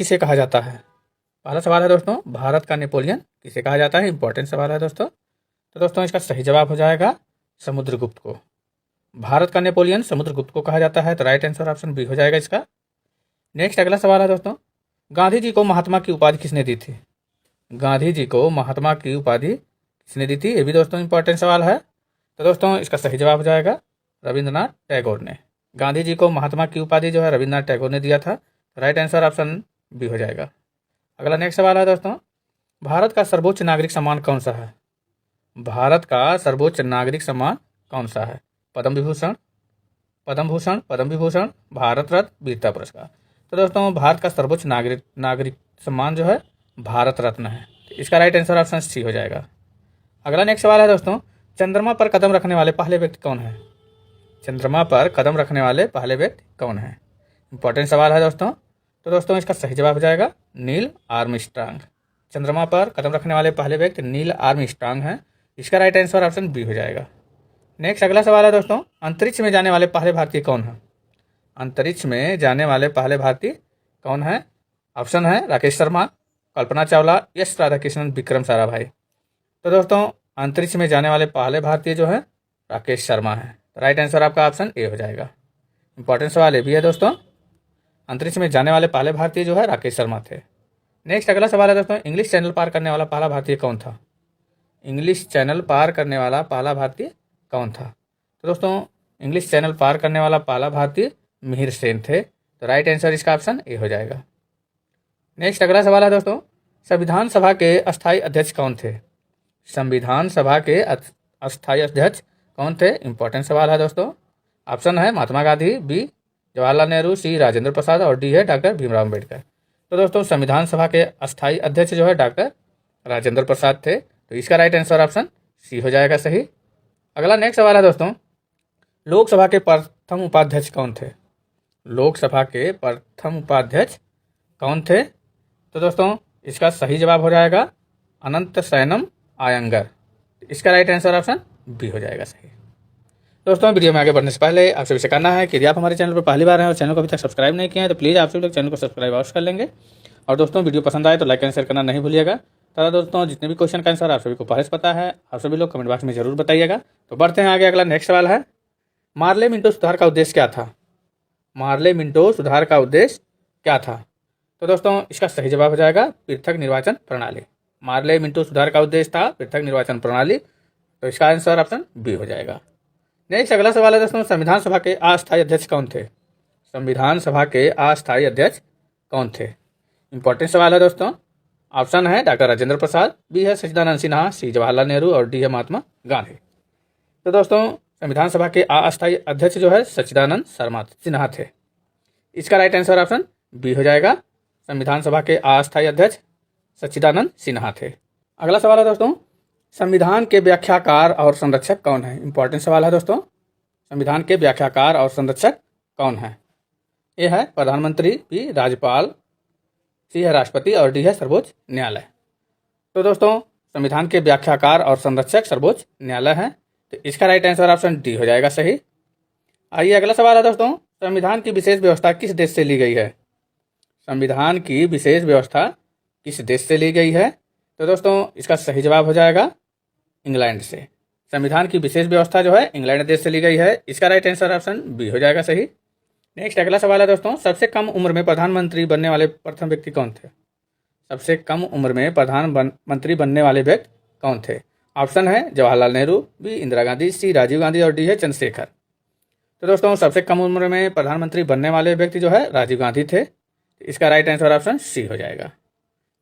किसे कहा जाता है? पहला सवाल है दोस्तों, भारत का नेपोलियन किसे कहा जाता है? इंपॉर्टेंट सवाल है दोस्तों। तो दोस्तों इसका सही जवाब हो जाएगा समुद्रगुप्त को। भारत का नेपोलियन समुद्रगुप्त को कहा जाता है, तो राइट आंसर ऑप्शन बी हो जाएगा इसका। नेक्स्ट अगला सवाल है दोस्तों, गांधी जी को महात्मा की उपाधि किसने दी थी? गांधी जी को महात्मा की उपाधि किसने दी थी? ये भी दोस्तों इंपॉर्टेंट सवाल है। तो दोस्तों इसका सही जवाब हो जाएगा रविंद्रनाथ टैगोर ने। गांधी जी को महात्मा की उपाधि जो है रविंद्रनाथ टैगोर ने दिया था। राइट आंसर ऑप्शन बी हो जाएगा। अगला नेक्स्ट सवाल है दोस्तों, भारत का सर्वोच्च नागरिक सम्मान कौन सा है? भारत का सर्वोच्च नागरिक सम्मान कौन सा है? पद्म विभूषण, पद्म भूषण, पद्म विभूषण, भारत रत्न, वीरता पुरस्कार। तो दोस्तों भारत का सर्वोच्च नागरिक सम्मान जो है भारत रत्न है। इसका राइट आंसर ऑप्शन सी हो जाएगा। अगला नेक्स्ट सवाल है दोस्तों, चंद्रमा पर कदम रखने वाले पहले व्यक्ति कौन है? चंद्रमा पर कदम रखने वाले पहले व्यक्ति कौन है? इंपॉर्टेंट सवाल है दोस्तों। तो दोस्तों इसका सही जवाब हो जाएगा नील आर्मस्ट्रांग। चंद्रमा पर कदम रखने वाले पहले व्यक्ति नील आर्मस्ट्रांग हैं। इसका राइट आंसर ऑप्शन बी हो जाएगा। नेक्स्ट अगला सवाल है दोस्तों, अंतरिक्ष में जाने वाले पहले भारतीय कौन है? अंतरिक्ष में जाने वाले पहले भारतीय कौन है? ऑप्शन है राकेश शर्मा, कल्पना चावला, एस राधाकृष्णन, विक्रम साराभाई। तो दोस्तों अंतरिक्ष में जाने वाले पहले भारतीय जो है राकेश शर्मा है। राइट आंसर आपका ऑप्शन ए हो जाएगा। इंपॉर्टेंट सवाल ये भी है दोस्तों, अंतरिक्ष में जाने वाले पहले भारतीय जो है राकेश शर्मा थे। नेक्स्ट अगला सवाल है दोस्तों, इंग्लिश चैनल पार करने वाला पहला भारतीय कौन था? इंग्लिश चैनल पार करने वाला पहला भारतीय कौन था? तो दोस्तों इंग्लिश चैनल पार करने वाला पहला भारतीय मिहिर सेन थे। तो राइट आंसर इसका ऑप्शन ए हो जाएगा। नेक्स्ट अगला सवाल है दोस्तों, संविधान सभा के अस्थायी अध्यक्ष कौन थे? संविधान सभा के अस्थायी अध्यक्ष कौन थे? इंपॉर्टेंट सवाल है दोस्तों। ऑप्शन है महात्मा गांधी, बी जवाहरलाल नेहरू, सी राजेंद्र प्रसाद और डी है डॉक्टर भीमराव अम्बेडकर। तो दोस्तों संविधान सभा के अस्थायी अध्यक्ष जो है डॉक्टर राजेंद्र प्रसाद थे। तो इसका राइट आंसर ऑप्शन सी हो जाएगा सही। अगला नेक्स्ट सवाल है दोस्तों, लोकसभा के प्रथम उपाध्यक्ष कौन थे? लोकसभा के प्रथम उपाध्यक्ष कौन थे? तो दोस्तों इसका सही जवाब हो जाएगा अनंत सैनम आयंगर। इसका राइट आंसर ऑप्शन बी हो जाएगा सही। दोस्तों वीडियो में आगे बढ़ने से पहले आपसे विषय करना है कि यदि आप हमारे चैनल पर पहली बार हैं और चैनल को अभी तक सब्सक्राइब नहीं किया है तो प्लीज़ आप सभी लोग चैनल को सब्सक्राइब अवश्य कर लेंगे। और दोस्तों वीडियो पसंद आए तो लाइक एंड शेयर करना नहीं भूलिएगा। तथा दोस्तों जितने भी क्वेश्चन का आंसर आप सभी को पहले से पता है आप सभी लोग कमेंट बॉक्स में जरूर बताइएगा। तो बढ़ते हैं आगे। अगला नेक्स्ट सवाल है, मार्ले मिंटो सुधार का उद्देश्य क्या था? मार्ले मिंटो सुधार का उद्देश्य क्या था? तो दोस्तों इसका सही जवाब हो जाएगा पृथक निर्वाचन प्रणाली। मार्ले मिंटो सुधार का उद्देश्य था पृथक निर्वाचन प्रणाली। तो इसका आंसर ऑप्शन बी हो जाएगा। नेक्स्ट अगला सवाल है दोस्तों, संविधान सभा के अस्थायी अध्यक्ष कौन थे? संविधान सभा के अस्थायी अध्यक्ष कौन थे? इंपॉर्टेंट सवाल है दोस्तों। ऑप्शन है डॉक्टर राजेंद्र प्रसाद, बी है सच्चिदानंद सिन्हा, सी जवाहरलाल नेहरू और डी है महात्मा गांधी। तो दोस्तों संविधान सभा के अस्थायी अध्यक्ष जो है सच्चिदानंद सिन्हा थे। इसका राइट आंसर ऑप्शन बी हो जाएगा। संविधान सभा के अस्थायी अध्यक्ष सच्चिदानंद सिन्हा थे। अगला सवाल है दोस्तों, संविधान के व्याख्याकार और संरक्षक कौन है? इंपॉर्टेंट सवाल है दोस्तों। संविधान के व्याख्याकार और संरक्षक कौन है? ए है प्रधानमंत्री, बी राज्यपाल, सी है राष्ट्रपति और डी है सर्वोच्च न्यायालय। तो दोस्तों संविधान के व्याख्याकार और संरक्षक सर्वोच्च न्यायालय है। तो इसका राइट आंसर ऑप्शन डी हो जाएगा सही। आइए अगला सवाल है दोस्तों, संविधान की विशेष व्यवस्था किस देश से ली गई है? संविधान की विशेष व्यवस्था किस देश से ली गई है? तो दोस्तों इसका सही जवाब हो जाएगा इंग्लैंड से। संविधान की विशेष व्यवस्था जो है इंग्लैंड देश से ली गई है। इसका राइट आंसर ऑप्शन बी हो जाएगा सही। नेक्स्ट अगला सवाल है दोस्तों, सबसे कम उम्र में प्रधानमंत्री बनने वाले प्रथम व्यक्ति कौन थे? सबसे कम उम्र में प्रधानमंत्री बनने वाले व्यक्ति कौन थे? ऑप्शन है जवाहरलाल नेहरू, बी इंदिरा गांधी, सी राजीव गांधी और डी है चंद्रशेखर। तो दोस्तों सबसे कम उम्र में प्रधानमंत्री बनने वाले व्यक्ति जो है राजीव गांधी थे। इसका राइट आंसर ऑप्शन सी हो जाएगा।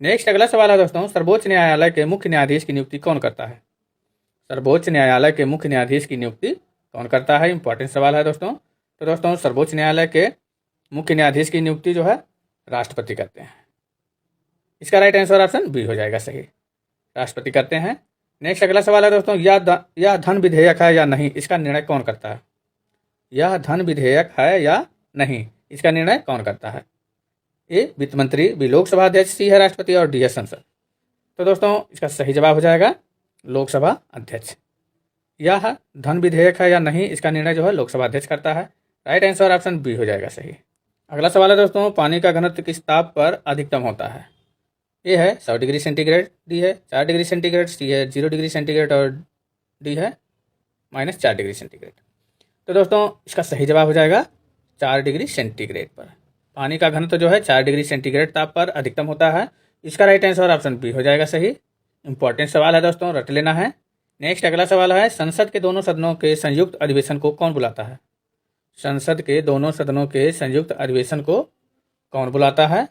नेक्स्ट अगला सवाल है दोस्तों, सर्वोच्च न्यायालय के मुख्य न्यायाधीश की नियुक्ति कौन करता है? सर्वोच्च न्यायालय के मुख्य न्यायाधीश की नियुक्ति कौन करता है? इंपॉर्टेंट सवाल है दोस्तों। तो दोस्तों सर्वोच्च न्यायालय के मुख्य न्यायाधीश की नियुक्ति जो है राष्ट्रपति करते हैं। इसका राइट आंसर ऑप्शन बी हो जाएगा सही, राष्ट्रपति करते हैं। नेक्स्ट अगला सवाल है दोस्तों, यह धन विधेयक है या नहीं, इसका निर्णय कौन करता है? यह धन विधेयक है या नहीं, इसका निर्णय कौन करता है? ए वित्त मंत्री, बी लोकसभा अध्यक्ष, सी है राष्ट्रपति और डी है संसद। तो दोस्तों इसका सही जवाब हो जाएगा लोकसभा अध्यक्ष। यह धन विधेयक है या नहीं, इसका निर्णय जो है लोकसभा अध्यक्ष करता है। राइट आंसर ऑप्शन बी हो जाएगा सही। अगला सवाल है दोस्तों, पानी का घनत्व किस ताप पर अधिकतम होता है? ए है 100 डिग्री सेंटीग्रेड, डी है 4 डिग्री सेंटीग्रेड, सी है 0 डिग्री सेंटीग्रेड और डी है -4 डिग्री सेंटीग्रेड। तो दोस्तों इसका सही जवाब हो जाएगा 4 डिग्री सेंटीग्रेड पर। पानी का घनत्व जो है 4 डिग्री सेंटीग्रेड ताप पर अधिकतम होता है। इसका राइट आंसर ऑप्शन बी हो जाएगा सही। इंपॉर्टेंट सवाल है दोस्तों, रट लेना है। नेक्स्ट अगला सवाल है, संसद के दोनों सदनों के संयुक्त अधिवेशन को कौन बुलाता है? संसद के दोनों सदनों के संयुक्त अधिवेशन को कौन बुलाता है?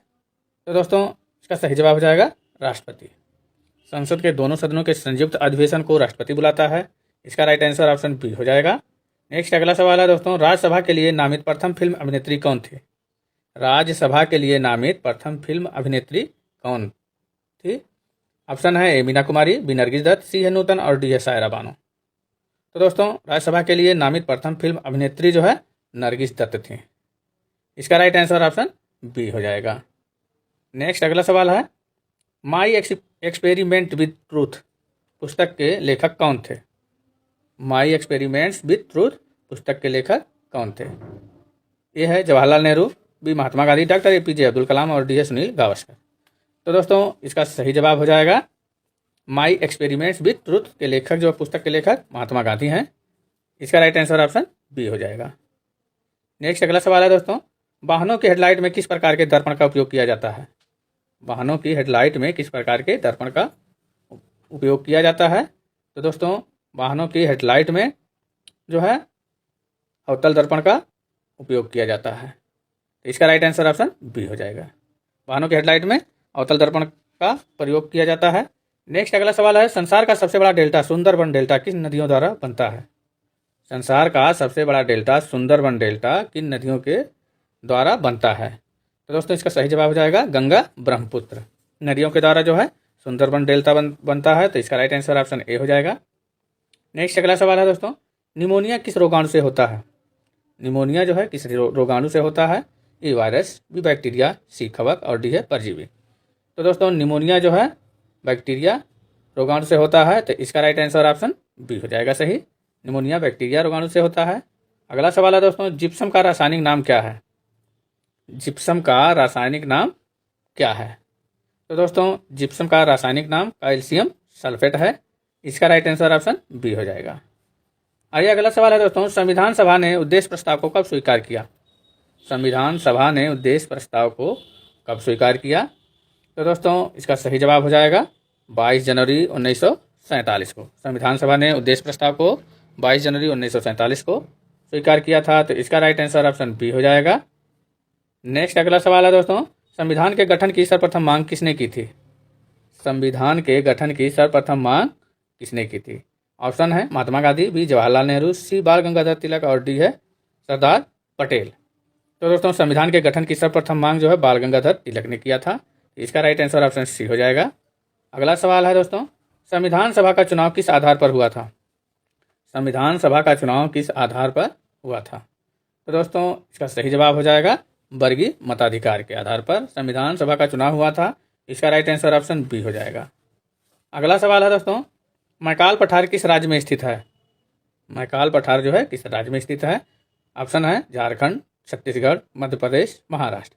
तो दोस्तों इसका सही जवाब हो जाएगा राष्ट्रपति। संसद के दोनों सदनों के संयुक्त अधिवेशन को राष्ट्रपति बुलाता है। इसका राइट आंसर ऑप्शन बी हो जाएगा। नेक्स्ट अगला सवाल है दोस्तों, राज्यसभा के लिए नामित प्रथम फिल्म अभिनेत्री कौन थी? राज्यसभा के लिए नामित प्रथम फिल्म अभिनेत्री कौन थी? ऑप्शन है ए मीना कुमारी, बी नरगिस दत्त, सी है नूतन और डी है सायरा बानो। तो दोस्तों राज्यसभा के लिए नामित प्रथम फिल्म अभिनेत्री जो है नरगिस दत्त थी। इसका राइट आंसर ऑप्शन बी हो जाएगा। नेक्स्ट अगला सवाल है, माई एक्सपेरिमेंट विद ट्रूथ पुस्तक के लेखक कौन थे? माई एक्सपेरिमेंट्स विद ट्रूथ पुस्तक के लेखक कौन थे? ए है Jawaharlal Nehru, B Mahatma Gandhi, doctor APJ Abdul Kalam और डी है सुनील गावस्कर। तो दोस्तों इसका सही जवाब हो जाएगा माई एक्सपेरिमेंट्स विद ट्रूथ के लेखक जो पुस्तक के लेखक महात्मा गांधी हैं। इसका राइट आंसर ऑप्शन बी हो जाएगा। नेक्स्ट अगला सवाल है दोस्तों, वाहनों के हेडलाइट में किस प्रकार के दर्पण का उपयोग किया जाता है? वाहनों की हेडलाइट में किस प्रकार के दर्पण का उपयोग किया जाता है? तो दोस्तों वाहनों की हेडलाइट में जो है अवतल दर्पण का उपयोग किया जाता है। तो इसका राइट आंसर ऑप्शन बी हो जाएगा। वाहनों की हेडलाइट में अवतल दर्पण का प्रयोग किया जाता है। नेक्स्ट अगला सवाल है, संसार का सबसे बड़ा डेल्टा सुंदरबन डेल्टा किन नदियों द्वारा बनता है? संसार का सबसे बड़ा डेल्टा सुंदरबन डेल्टा किन नदियों के द्वारा बनता है? तो दोस्तों इसका सही जवाब हो जाएगा गंगा ब्रह्मपुत्र नदियों के द्वारा जो है सुंदरबन डेल्टा बनता है। तो इसका राइट आंसर ऑप्शन ए हो जाएगा। नेक्स्ट अगला सवाल है दोस्तों, निमोनिया किस रोगाणु से होता है? निमोनिया जो है किस रोगाणु से होता है? ए वायरस, बी बैक्टीरिया, सी कवक और डी है परजीवी। तो दोस्तों निमोनिया जो है बैक्टीरिया रोगाणु से होता है। तो इसका राइट आंसर ऑप्शन बी हो जाएगा सही। निमोनिया बैक्टीरिया रोगाणु से होता है। अगला सवाल है दोस्तों, जिप्सम का रासायनिक नाम क्या है? जिप्सम का रासायनिक नाम क्या है? तो दोस्तों जिप्सम का रासायनिक नाम कैल्शियम सल्फेट है। इसका राइट आंसर ऑप्शन बी हो जाएगा। आइए अगला सवाल है दोस्तों, संविधान सभा ने उद्देश्य प्रस्ताव को कब स्वीकार किया? संविधान सभा ने उद्देश्य प्रस्ताव को कब स्वीकार किया? तो दोस्तों इसका सही जवाब हो जाएगा 22 जनवरी 1947 को। संविधान सभा ने उद्देश्य प्रस्ताव को 22 जनवरी 1947 को स्वीकार किया था। तो इसका राइट आंसर ऑप्शन बी हो जाएगा। नेक्स्ट अगला सवाल है दोस्तों, संविधान के गठन की सर्वप्रथम मांग किसने की थी? संविधान के गठन की सर्वप्रथम मांग किसने की थी? ऑप्शन है महात्मा गांधी, बी जवाहरलाल नेहरू, सी बाल गंगाधर तिलक और डी है सरदार पटेल। तो दोस्तों संविधान के गठन की सर्वप्रथम मांग जो है बाल गंगाधर तिलक ने किया था। इसका राइट आंसर ऑप्शन सी हो जाएगा। अगला सवाल है दोस्तों, संविधान सभा का चुनाव किस आधार पर हुआ था? संविधान सभा का चुनाव किस आधार पर हुआ था? तो दोस्तों इसका सही जवाब हो जाएगा वर्गीय मताधिकार के आधार पर संविधान सभा का चुनाव हुआ था। इसका राइट आंसर ऑप्शन बी हो जाएगा। अगला सवाल है दोस्तों, मैकाल पठार किस राज्य में स्थित है? मैकाल पठार जो है किस राज्य में स्थित है? ऑप्शन है झारखंड, छत्तीसगढ़, मध्य प्रदेश, महाराष्ट्र।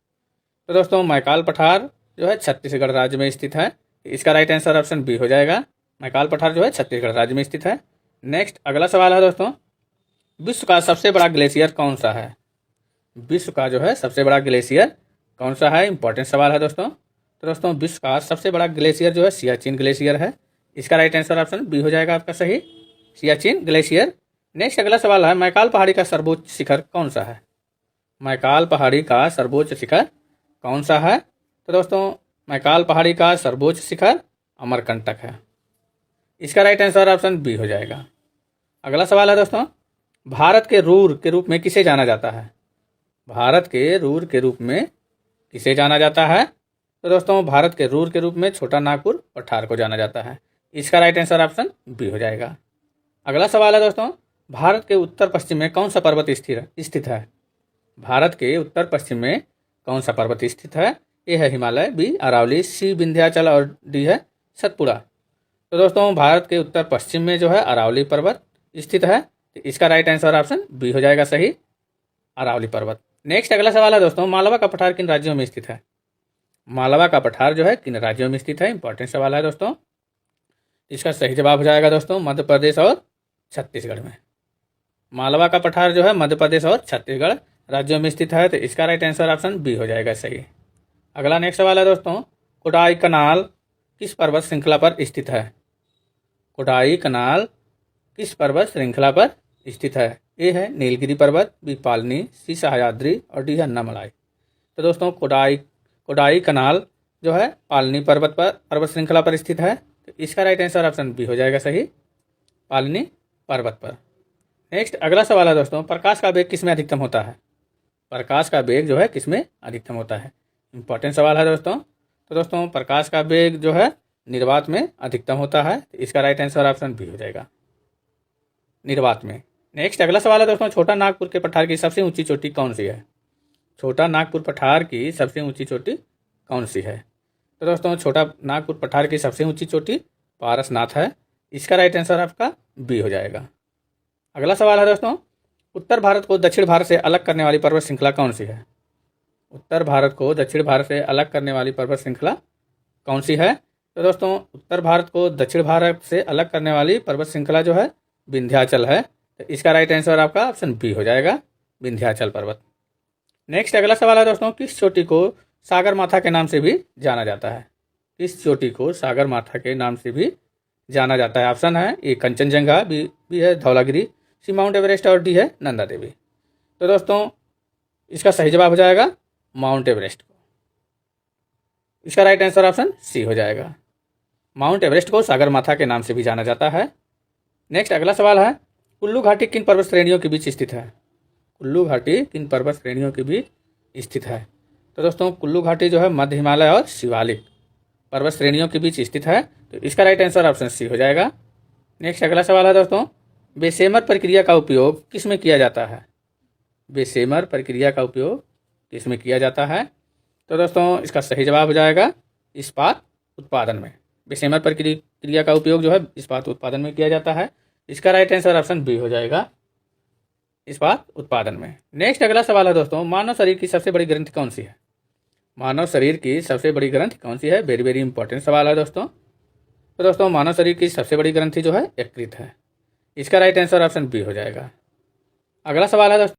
तो दोस्तों मैकाल पठार जो है छत्तीसगढ़ राज्य में स्थित है। इसका राइट आंसर ऑप्शन बी हो जाएगा। मैकाल पठार जो है छत्तीसगढ़ राज्य में स्थित है। नेक्स्ट अगला सवाल है दोस्तों, विश्व का सबसे बड़ा ग्लेशियर कौन सा है? विश्व का जो है सबसे बड़ा ग्लेशियर कौन सा है? इंपॉर्टेंट सवाल है दोस्तों। तो दोस्तों विश्व का सबसे बड़ा ग्लेशियर जो है सियाचिन ग्लेशियर है। इसका राइट आंसर ऑप्शन बी हो जाएगा आपका सही, सियाचिन ग्लेशियर। नेक्स्ट अगला सवाल है, मैकाल पहाड़ी का सर्वोच्च शिखर कौन सा है? मैकाल पहाड़ी का सर्वोच्च शिखर कौन सा है? तो दोस्तों मैकाल पहाड़ी का सर्वोच्च शिखर अमरकंटक है। इसका राइट आंसर ऑप्शन बी हो जाएगा। अगला सवाल है दोस्तों, भारत के रूर के रूप में किसे जाना जाता है? भारत के रूर के रूप में किसे जाना जाता है? तो दोस्तों भारत के रूर के रूप में छोटा नागपुर पठार को जाना जाता है। इसका राइट आंसर ऑप्शन बी हो जाएगा। अगला सवाल है दोस्तों, भारत के उत्तर पश्चिम में कौन सा पर्वत स्थित है? भारत के उत्तर पश्चिम में कौन सा पर्वत स्थित है? ए है हिमालय, बी अरावली, सी विंध्याचल और डी है सतपुड़ा। तो दोस्तों भारत के उत्तर पश्चिम में जो है अरावली पर्वत स्थित है। तो इसका राइट आंसर ऑप्शन बी हो जाएगा सही, अरावली पर्वत। नेक्स्ट अगला सवाल है दोस्तों, मालवा का पठार किन राज्यों में स्थित है? मालवा का पठार जो है किन राज्यों में स्थित है? इंपॉर्टेंट सवाल है दोस्तों। इसका सही जवाब हो जाएगा दोस्तों मध्य प्रदेश और छत्तीसगढ़ में। मालवा का पठार जो है मध्य प्रदेश और छत्तीसगढ़ राज्यों में स्थित है, तो इसका राइट आंसर ऑप्शन बी हो जाएगा सही। अगला नेक्स्ट सवाल है दोस्तों, कोडाई कनाल किस पर्वत श्रृंखला पर स्थित है? कोडाई कनाल किस पर्वत श्रृंखला पर स्थित है? ए है नीलगिरी पर्वत, बी पालनी, सी सह्याद्री और डी है अन्नामलाई। तो दोस्तों कोडाई कनाल जो है पालनी पर्वत श्रृंखला पर स्थित है, तो इसका राइट आंसर ऑप्शन बी हो जाएगा सही, पालनी पर्वत पर। नेक्स्ट अगला सवाल है दोस्तों, प्रकाश का वेग किसमें अधिकतम होता है? प्रकाश का वेग जो है किसमें अधिकतम होता है? इंपॉर्टेंट सवाल है दोस्तों। तो दोस्तों प्रकाश का वेग जो है निर्वात में अधिकतम होता है, तो इसका राइट आंसर ऑप्शन बी हो जाएगा, निर्वात में। नेक्स्ट अगला सवाल है दोस्तों, छोटा नागपुर के पठार की सबसे ऊंची चोटी कौन सी है? छोटा नागपुर पठार की सबसे ऊंची चोटी कौन सी है? तो दोस्तों छोटा नागपुर पठार की सबसे ऊंची चोटी पारसनाथ है, इसका राइट आंसर आपका बी हो जाएगा। अगला सवाल है दोस्तों, उत्तर भारत को दक्षिण भारत से अलग करने वाली पर्वत श्रृंखला कौन सी है? उत्तर भारत को दक्षिण भारत से अलग करने वाली पर्वत श्रृंखला कौन सी है? तो दोस्तों उत्तर भारत को दक्षिण भारत से अलग करने वाली पर्वत श्रृंखला जो है विंध्याचल है, तो इसका राइट आंसर आपका ऑप्शन बी हो जाएगा, विंध्याचल पर्वत। नेक्स्ट अगला सवाल है दोस्तों, किस चोटी को सागर माथा के नाम से भी जाना जाता है? किस चोटी को सागर माथा के नाम से भी जाना जाता है? ऑप्शन है ए कंचनजंगा, बी है धौलागिरी, सी माउंट एवरेस्ट और डी है नंदा देवी। तो दोस्तों इसका सही जवाब हो जाएगा माउंट एवरेस्ट को, इसका राइट आंसर ऑप्शन सी हो जाएगा। माउंट एवरेस्ट को सागर माथा के नाम से भी जाना जाता है। नेक्स्ट अगला सवाल है, कुल्लू घाटी किन पर्वत श्रेणियों के बीच स्थित है? कुल्लू घाटी किन पर्वत श्रेणियों के बीच स्थित है? तो दोस्तों कुल्लू घाटी जो है मध्य हिमालय और शिवालिक पर्वत श्रेणियों के बीच स्थित है, तो इसका राइट आंसर ऑप्शन सी हो जाएगा। नेक्स्ट अगला सवाल है दोस्तों, बेसेमर प्रक्रिया का उपयोग किस में किया जाता है? बेसेमर प्रक्रिया का उपयोग किस में किया जाता है? तो दोस्तों इसका सही जवाब हो जाएगा इस्पात उत्पादन में। बेसेमर प्रक्रिया का उपयोग जो है इस्पात उत्पादन में किया जाता है, इसका राइट आंसर ऑप्शन बी हो जाएगा, इस्पात उत्पादन में। नेक्स्ट अगला सवाल है दोस्तों, मानव शरीर की सबसे बड़ी ग्रंथि कौन सी है? मानव शरीर की सबसे बड़ी ग्रंथि कौन सी है? वेरी वेरी इंपॉर्टेंट सवाल है दोस्तों। तो दोस्तों मानव शरीर की सबसे बड़ी ग्रंथि जो है यकृत है, इसका राइट आंसर ऑप्शन बी हो जाएगा। अगला सवाल है दोस्तों,